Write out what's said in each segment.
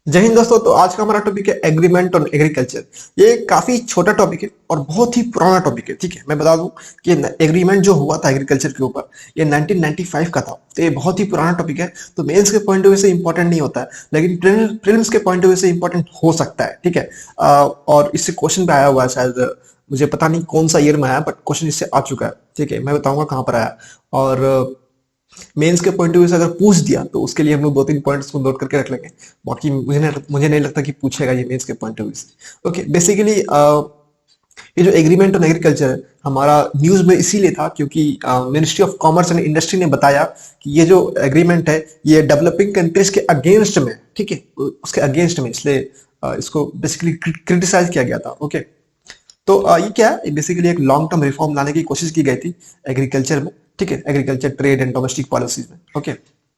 जय हिंद दोस्तों। तो आज का हमारा टॉपिक है एग्रीमेंट ऑन एग्रीकल्चर। ये काफी छोटा टॉपिक है और बहुत ही पुराना टॉपिक है। ठीक है, मैं बता दूं कि एग्रीमेंट जो हुआ था एग्रीकल्चर के ऊपर, ये 1995 का था। तो ये बहुत ही पुराना टॉपिक है। तो मेंस के पॉइंट ऑफ व्यू से इंपॉर्टेंट नहीं होता है, लेकिन प्रीलिम्स के पॉइंट ऑफ व्यू से इंपॉर्टेंट हो सकता है। ठीक है। और इससे क्वेश्चन भी आया हुआ है शायद, मुझे पता नहीं कौन सा ईयर में आया, बट क्वेश्चन इससे आ चुका है। ठीक है, मैं बताऊंगा कहाँ पर आया। और मेंस के पॉइंट ऑफ व्यू से अगर पूछ दिया तो उसके लिए हम लोग दो तीन पॉइंट्स को नोट करके रख लेंगे। बाकी मुझे नहीं लगता कि पूछेगा ये मेंस के पॉइंट ऑफ व्यू से। ओके, बेसिकली ये जो एग्रीमेंट ऑन एग्रीकल्चर है हमारा न्यूज में इसीलिए था क्योंकि ministry of commerce and industry ने बताया कि ये जो एग्रीमेंट है ये डेवलपिंग कंट्रीज के अगेंस्ट में। ठीक है, उसके अगेंस्ट में, इसलिए इसको बेसिकली क्रिटिसाइज किया गया था। ओके, तो ये क्या है, बेसिकली एक लॉन्ग टर्म रिफॉर्म लाने की कोशिश की गई थी एग्रीकल्चर में। ठीक है, agriculture trade and domestic policies में। ओके,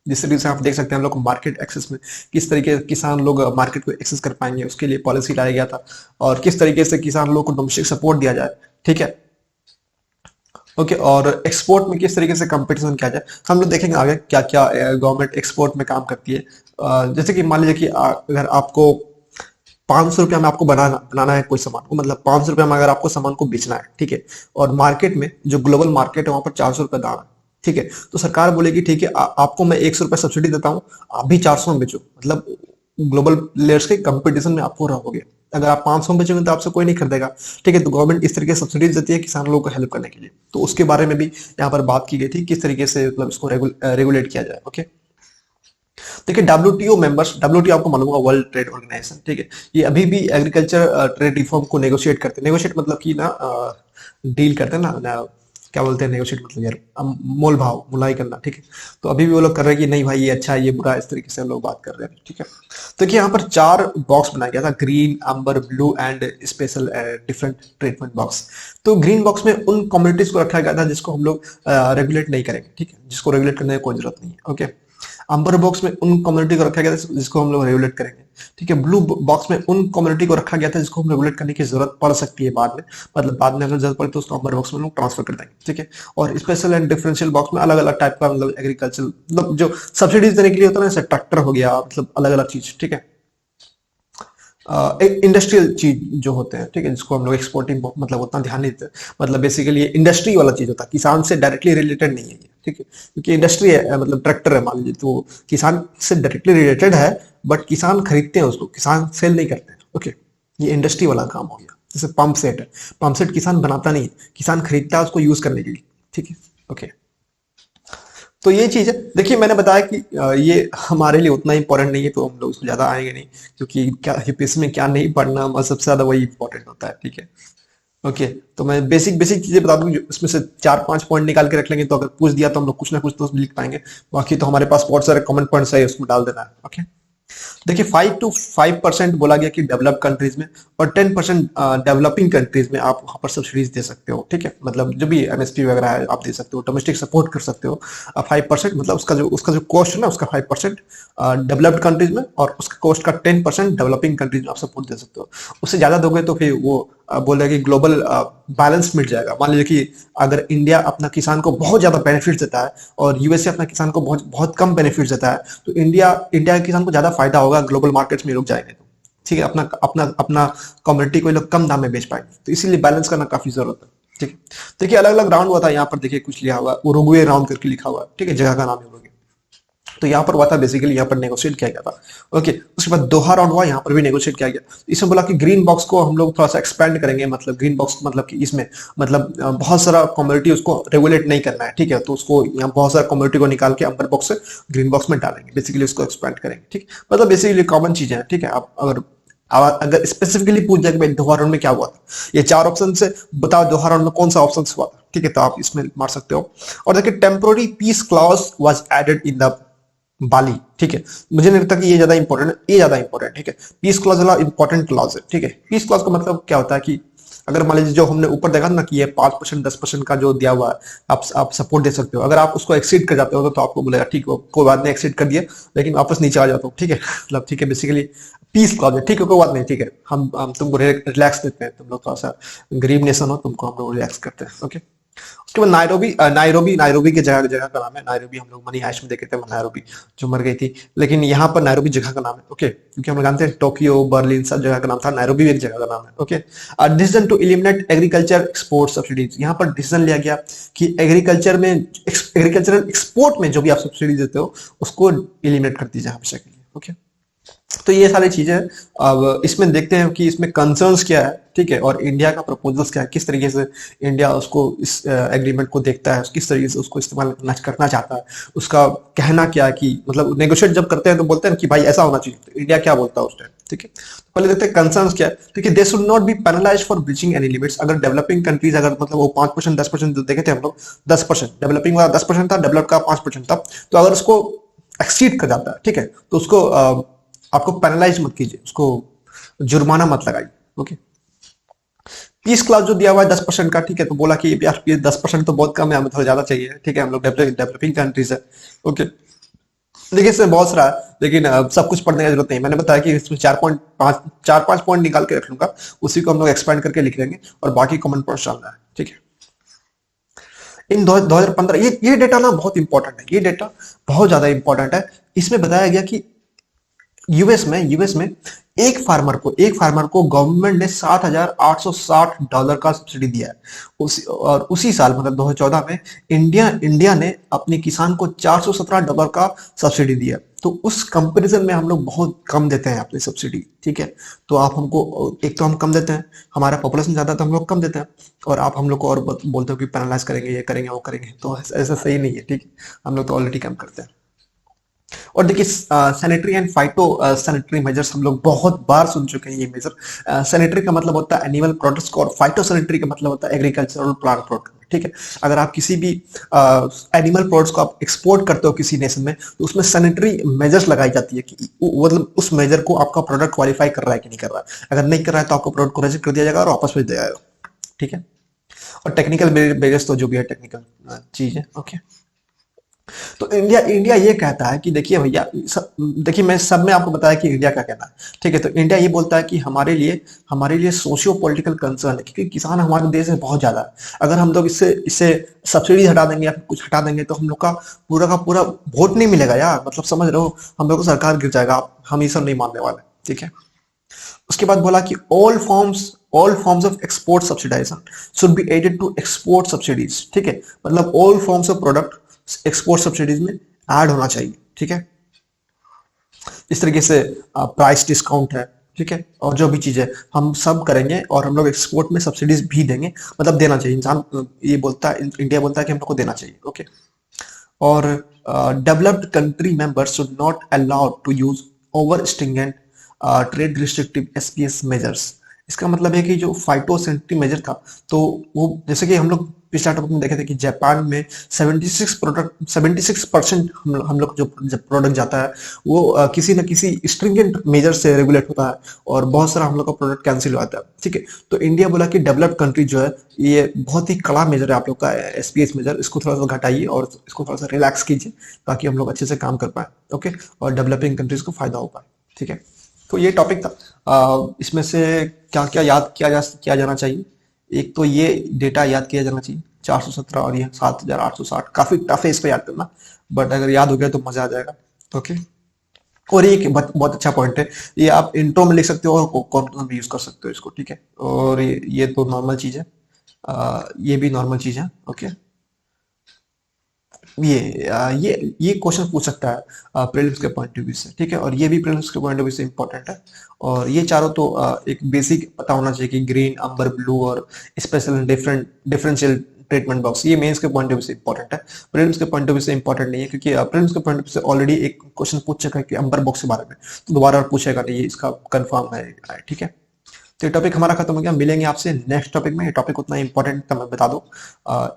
जिस तरीके से आप देख सकते हैं हम लोग को मार्केट एक्सेस में किस तरीके से किसान लोग मार्केट को एक्सेस कर पाएंगे, उसके लिए पॉलिसी लाया गया था। और किस तरीके से किसान लोग को डोमेस्टिक सपोर्ट दिया जाए। ठीक है। ओके, और एक्सपोर्ट में किस तरीके से कंपटीशन किया जाए, हम लोग देखेंगे आगे क्या क्या गवर्नमेंट एक्सपोर्ट में काम करती है। जैसे कि मान लीजिए कि अगर आपको 500 रुपया में आपको बनाना बनाना है कोई सामान को, मतलब 500 रुपया में अगर आपको सामान को बेचना है। ठीक है, और मार्केट में जो ग्लोबल मार्केट है वहां पर 400 रुपया दाम है। ठीक है, तो सरकार बोलेगी ठीक है, आपको मैं 100 रुपया सब्सिडी देता हूँ, आप भी 400 में बेचो। मतलब ग्लोबल प्लेयर्स के कंपटीशन में आपको रहोगे। अगर आप 500 में बेचोगे तो आपसे कोई नहीं खरीदेगा। ठीक है, तो गवर्नमेंट इस तरीके से सब्सिडीज देती है किसान लोगों को हेल्प करने के लिए। तो उसके बारे में भी यहाँ पर बात की गई थी, किस तरीके से मतलब इसको रेगुलेट किया जाए। ओके, देखिए डब्ल्यूटीओ मेंबर्स, डब्ल्यूटीओ आपको मालूम होगा, वर्ल्ड ट्रेड ऑर्गेनाइजेशन। ठीक है, ये अभी भी एग्रीकल्चर ट्रेड रिफॉर्म को नेगोशिएट करते हैं। नेगोशिएट मतलब कि ना डील करते हैं ना, क्या बोलते हैं नेगोशिएट मतलब यार, मोल भाव मुलाई करना। ठीक है, तो अभी भी वो लोग कर रहे हैं कि नहीं भाई ये अच्छा है ये बुरा है, इस तरीके से हम लोग बात कर रहे हैं। ठीक है, तो देखिए यहाँ पर 4 बॉक्स बनाया गया था, green, amber, blue and special different treatment box. तो ग्रीन बॉक्स में उन कम्युनिटीज को रखा गया था जिसको हम लोग रेगुलेट नहीं करेंगे। ठीक है, जिसको रेगुलेट करने की कोई जरूरत नहीं है। ओके, अंबर बॉक्स में उन कम्युनिटी को रखा गया था जिसको हम लोग रेगुलेट करेंगे। ठीक है, ब्लू बॉक्स में उन कम्युनिटी को रखा गया था जिसको हम रेगुलेट करने की जरूरत पड़ सकती है बाद में। मतलब बाद में अगर जरूरत पड़े तो उसको अंबर बॉक्स में लोग ट्रांसफर कर देंगे। ठीक है, और स्पेशल एंड डिफरेंशियल बॉक्स में अलग अलग टाइप का मतलब एग्रीकल्चर, मतलब जो सब्सिडीज देने के लिए होता है ना, जैसे ट्रैक्टर हो गया, मतलब अलग अलग चीज। ठीक है, इंडस्ट्रियल चीज जो होते हैं। ठीक है, जिसको हम लोग एक्सपोर्टिंग मतलब उतना ध्यान नहीं देते, मतलब बेसिकली इंडस्ट्री वाला चीज होता है, किसान से डायरेक्टली रिलेटेड नहीं है ये। ठीक है, क्योंकि इंडस्ट्री है, मतलब ट्रैक्टर है मान लीजिए, तो किसान से डायरेक्टली रिलेटेड है, बट किसान खरीदते हैं उसको, किसान सेल नहीं करते हैं। ओके, ये इंडस्ट्री वाला काम हो गया। जैसे पंप सेट है, पंप सेट किसान बनाता नहीं है, किसान खरीदता है उसको यूज करने के लिए। ठीक है। ओके, तो ये चीज है। देखिए मैंने बताया कि ये हमारे लिए उतना इंपॉर्टेंट नहीं है, तो हम लोग उसमें ज्यादा आएंगे नहीं, क्योंकि क्या यूपीएससी में क्या नहीं पढ़ना, मतलब सबसे ज्यादा वही इंपॉर्टेंट होता है। ठीक है। ओके, तो मैं बेसिक बेसिक चीजें बता दूं, इसमें से 4-5 पॉइंट निकाल के रख लेंगे, तो अगर पूछ दिया तो हम लोग कुछ ना कुछ तो लिख पाएंगे। बाकी तो हमारे पास बहुत सारे कमेंट पॉइंट्स है, उसमें डाल देना है। ओके, देखिए 5 to 5% बोला गया कि डेवलप कंट्रीज में, और 10% डेवलपिंग कंट्रीज में आप वहां पर सब्सिडीज दे सकते हो। ठीक है, मतलब जो भी एमएसपी वगैरह है आप दे सकते हो, डोमेस्टिक सपोर्ट कर सकते हो। 5%, मतलब उसका जो कॉस्ट है ना, उसका 5% डेवलप्ड कंट्रीज में, और उसका कॉस्ट का 10% डेवलपिंग कंट्रीज में आप सपोर्ट दे सकते हो। उससे ज्यादा दोगे तो फिर वो बोल रहे कि ग्लोबल बैलेंस मिट जाएगा। मान लीजिए कि अगर इंडिया अपना किसान को बहुत ज्यादा बेनिफिट देता है और यूएसए अपना किसान को बहुत बहुत कम बेनिफिट देता है, तो इंडिया इंडिया के किसान को ज्यादा फायदा होगा ग्लोबल मार्केट्स में लोग जाएंगे तो। ठीक है, अपना अपना अपना कम्युनिटी को ये लोग कम दाम में बेच पाएंगे, तो इसीलिए बैलेंस करना काफी जरूरत है। ठीक है, देखिए अलग अलग राउंड हुआ था यहाँ पर, देखिए कुछ लिखा हुआ है उरुग्वे राउंड करके लिखा हुआ है। ठीक है, जगह का नाम है उरुग्वे। तो यहाँ पर हुआ था, बेसिकली यहाँ पर नेगोशिएट किया गया था। ओके, उसके बाद दोहा राउंड हुआ, यहाँ पर भी नेगोशिएट किया गया। इसमें बोला कि ग्रीन बॉक्स को हम लोग थोड़ा सा एक्सपेंड करेंगे, मतलब ग्रीन बॉक्स मतलब कि इसमें मतलब बहुत सारा कम्युनिटी उसको रेगुलेट नहीं करना है। ठीक है, तो उसको यहाँ बहुत सारा कम्युनिटी को निकाल के अंबर बॉक्स से ग्रीन बॉक्स में डालेंगे, बेसिकली उसको एक्सपेंड करेंगे। ठीक, मतलब बेसिकली कॉमन चीजें हैं। ठीक है, आप अगर स्पेसिफिकली पूछ जाए कि भाई दोहा राउंड में क्या हुआ था, ये 4 ऑप्शन से बताओ दोहा राउंड में कौन सा ऑप्शन हुआ था। ठीक है, तो आप इसमें मार सकते हो। और देखिए temporary peace clause was added in the Bali. ठीक है, मुझे नहीं लगता कि ये ज्यादा इंपॉर्टेंट है, ये ज्यादा इंपॉर्टेंट। ठीक है, पीस क्लॉज वाला इंपॉर्टेंट क्लॉज है। ठीक है, पीस क्लॉज का मतलब क्या होता है कि अगर मान लीजिए जो हमने ऊपर देखा ना कि ये 5% 10% का जो दिया हुआ है, आप सपोर्ट दे सकते हो। अगर आप उसको एक्सीड कर जाते हो तो आपको बोलेगा ठीक है कोई बात नहीं, एक्सीड कर दिया, लेकिन वापस नीचे आ जाता हो। ठीक है, मतलब ठीक है, बेसिकली पीस क्लॉज है। ठीक है, कोई बात नहीं, ठीक है, हम तुमको रिलैक्स देते हैं, तुम लोग थोड़ा सा गरीब नेशन हो, तुमको हम लोग रिलैक्स करते हैं। ओके, उसके बाद नायरोबी नायरोबी नायरोबी की जगह जगह का नाम है नायरोबी। हम लोग मनी आइस्ट में देखे थे नायरोबी जो मर गई थी, लेकिन यहाँ पर नायरोबी जगह का नाम है। ओके, क्योंकि हम लोग जानते हैं टोक्यो बर्लिन सब जगह का नाम था, नायरोबी भी एक जगह का नाम है। Okay, decision to eliminate agriculture export subsidies. यहाँ पर डिसीजन लिया गया कि एग्रीकल्चर में एग्रीकल्चरल एक्सपोर्ट में जो भी आप सब्सिडी देते हो उसको एलिमिनेट कर दीजिए हमेशा के लिए। ओके, तो ये सारी चीजें हैं। अब इसमें देखते हैं कि इसमें कंसर्न्स क्या है, ठीक है, और इंडिया का प्रपोजल्स क्या है, किस तरीके से इंडिया उसको इस एग्रीमेंट को देखता है, किस तरीके से उसको इस्तेमाल करना चाहता है, उसका कहना क्या है कि मतलब नेगोशिएट जब करते हैं तो बोलते हैं कि भाई ऐसा होना चाहिए, तो इंडिया क्या बोलता है उस टाइम। ठीक है, तो पहले देखते हैं कंसर्न्स क्या है। ठीक है, they should not be penalised for breaching any limits. अगर डेवलपिंग कंट्रीज अगर मतलब वो 5% 10% जो देखे थे हम लोग, 10% डेवलपिंग वाला 10% था, डेवलप का 5% था, तो अगर उसको एक्सीड कर जाता है, ठीक है, तो उसको आपको पैनलाइज मत कीजिए, उसको जुर्माना मत लगाइए। ओके, पीस क्लास जो दिया हुआ है 10% का, ठीक है, तो बोला कि यार ये 10% तो बहुत कम है, हमें थोड़ा ज्यादा चाहिए। ठीक है, हम लोग डेवलपिंग कंट्रीज है। ओके, देखिए इसमें बहुत सारा है, लेकिन सब कुछ पढ़ने की जरूरत नहीं। मैंने बताया कि इसमें 4-5 पॉइंट निकाल के रख लूंगा, उसी को हम लोग एक्सपेंड करके लिख लेंगे और बाकी कॉमन पॉइंट डालना है। ठीक है, इन 2015 ये डेटा ना बहुत इंपॉर्टेंट है, ये डेटा बहुत ज्यादा इंपॉर्टेंट है। इसमें बताया गया कि यूएस में एक फार्मर को गवर्नमेंट ने $7,860 का सब्सिडी दिया है। उसी साल मतलब 2014 में इंडिया ने अपने किसान को $417 का सब्सिडी दिया। तो उस कंपैरिजन में हम लोग बहुत कम देते हैं अपनी सब्सिडी। ठीक है, तो आप हमको एक तो हम कम देते हैं, हमारा पॉपुलेशन ज्यादा तो हम लोग कम देते हैं, और आप हम लोग को और बोलते हो कि पैनलाइज करेंगे, ये करेंगे वो करेंगे, तो ऐसा सही नहीं है। ठीक है, हम लोग तो ऑलरेडी कम करते हैं। और देखिए sanitary and phyto sanitary measures हम लोग बहुत बार सुन चुके हैं। ये मेजर सैनिटरी का मतलब होता है एनिमल प्रोडक्ट्स को, और फाइटो सैनिटरी का मतलब होता है एग्रीकल्चरल प्लांट प्रोडक्ट। ठीक है, अगर आप किसी भी एनिमल प्रोडक्ट्स को आप एक्सपोर्ट करते हो किसी नेशन में, तो उसमें सैनिटरी मेजर्स लगाई जाती है कि मतलब उस मेजर को आपका प्रोडक्ट क्वालिफाई कर रहा है कि नहीं कर रहा है। अगर नहीं कर रहा है तो आपको प्रोडक्ट को रिजेक्ट कर दिया जाएगा और वापस भेज दिया जाएगा। ठीक है, और टेक्निकल बेरियर्स तो जो भी है टेक्निकल चीज है। ओके, तो इंडिया इंडिया ये कहता है कि देखिए भैया, देखिए मैं सब में आपको बताया कि इंडिया क्या कहता है। ठीक है, तो इंडिया ये बोलता है कि हमारे लिए सोशियो पॉलिटिकल कंसर्न है, क्योंकि किसान हमारे देश में बहुत ज्यादा है। अगर हम लोग इससे इससे सब्सिडी हटा देंगे या फिर कुछ हटा देंगे तो हम लोग का पूरा वोट नहीं मिलेगा यार, मतलब समझ रहे हो, हम लोग को सरकार गिर जाएगा। हम ये सब नहीं मानने वाले। ठीक है, उसके बाद बोला कि all forms of export subsidization should be added to export subsidies. ठीक है, मतलब all forms of product export subsidies में ऐड होना चाहिए। ठीक है, इस तरीके से प्राइस डिस्काउंट है। ठीक है, और जो भी चीज है हम सब करेंगे, और हम लोग एक्सपोर्ट में सब्सिडीज भी देंगे, मतलब देना चाहिए। इंसान ये बोलता है, इंडिया बोलता है कि हम लोग को देना चाहिए। ओके, और developed country members should not allowed to use over stringent trade restrictive SPS measures. इसका मतलब है कि जो फाइटोसैनिटरी मेजर था, तो वो जैसे कि हम लोग पिछला टॉपिक में देखे थे कि जापान में 76% हम लोग जो प्रोडक्ट जाता है वो किसी न किसी स्ट्रिंजेंट मेजर से रेगुलेट होता है, और बहुत सारा हम लोग का प्रोडक्ट कैंसिल हो जाता है। ठीक है, तो इंडिया बोला कि डेवलप्ड कंट्री जो है ये बहुत ही कड़ा मेजर है आप लोग का एसपीएस मेजर, इसको थोड़ा सा घटाइए और इसको थोड़ा सा रिलैक्स कीजिए, ताकि हम लोग अच्छे से काम कर पाए। ओके, और डेवलपिंग कंट्रीज को फायदा हो पाए। ठीक है, तो ये टॉपिक था। इसमें से क्या क्या याद किया जाना चाहिए। एक तो ये डेटा याद किया जाना चाहिए 417 और ये 7,860, काफी टफ है इसको याद करना, बट अगर याद हो गया तो मजा आ जाएगा। ओके, और ये एक बहुत अच्छा पॉइंट है, ये आप इंट्रो में लिख सकते हो और कॉन्क्लूजन में यूज कर सकते हो इसको। ठीक है, और ये तो नॉर्मल चीज है, ये भी नॉर्मल चीज है। ओके, ये क्वेश्चन पूछ सकता है प्रीलिम्स के पॉइंट ऑफ व्यू से। ठीक है, और ये भी प्रीलिम्स के पॉइंट ऑफ व्यू से इंपॉर्टेंट है। और ये चारों तो एक बेसिक पता होना चाहिए कि ग्रीन, अंबर, ब्लू और स्पेशल डिफरेंशियल ट्रीटमेंट बॉक्स, ये मेंस के पॉइंट ऑफ व्यू से इंपॉर्टेंट है। प्रीलिम्स के पॉइंट ऑफ व्यू से इंपॉर्टेंट नहीं है, क्योंकि प्रीलिम्स के पॉइंट ऑफ व्यू से ऑलरेडी एक क्वेश्चन पूछ चुका है कि अंबर बॉक्स के बारे में, तो दोबारा पूछेगा नहीं, ये इसका कंफर्म है। ठीक है, तो ये टॉपिक हमारा खत्म हो गया। मिलेंगे आपसे नेक्स्ट टॉपिक में। ये टॉपिक उतना इंपॉर्टेंट था, मैं बता दूं,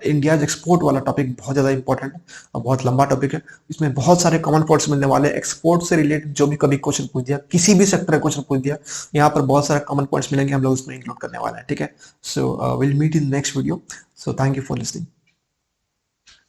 इंडिया एक्सपोर्ट वाला टॉपिक बहुत ज्यादा इंपॉर्टेंट है और बहुत लंबा टॉपिक है। इसमें बहुत सारे कॉमन पॉइंट्स मिलने वाले हैं। एक्सपोर्ट से रिलेटेड जो भी कभी क्वेश्चन पूछ दिया, किसी भी सेक्टर का क्वेश्चन पूछ दिया, यहाँ पर बहुत सारे कॉमन पॉइंट्स मिलेंगे, हम लोग उसमें इंक्लूड करने वाले हैं। ठीक है, so will meet in next video. So thank you for listening.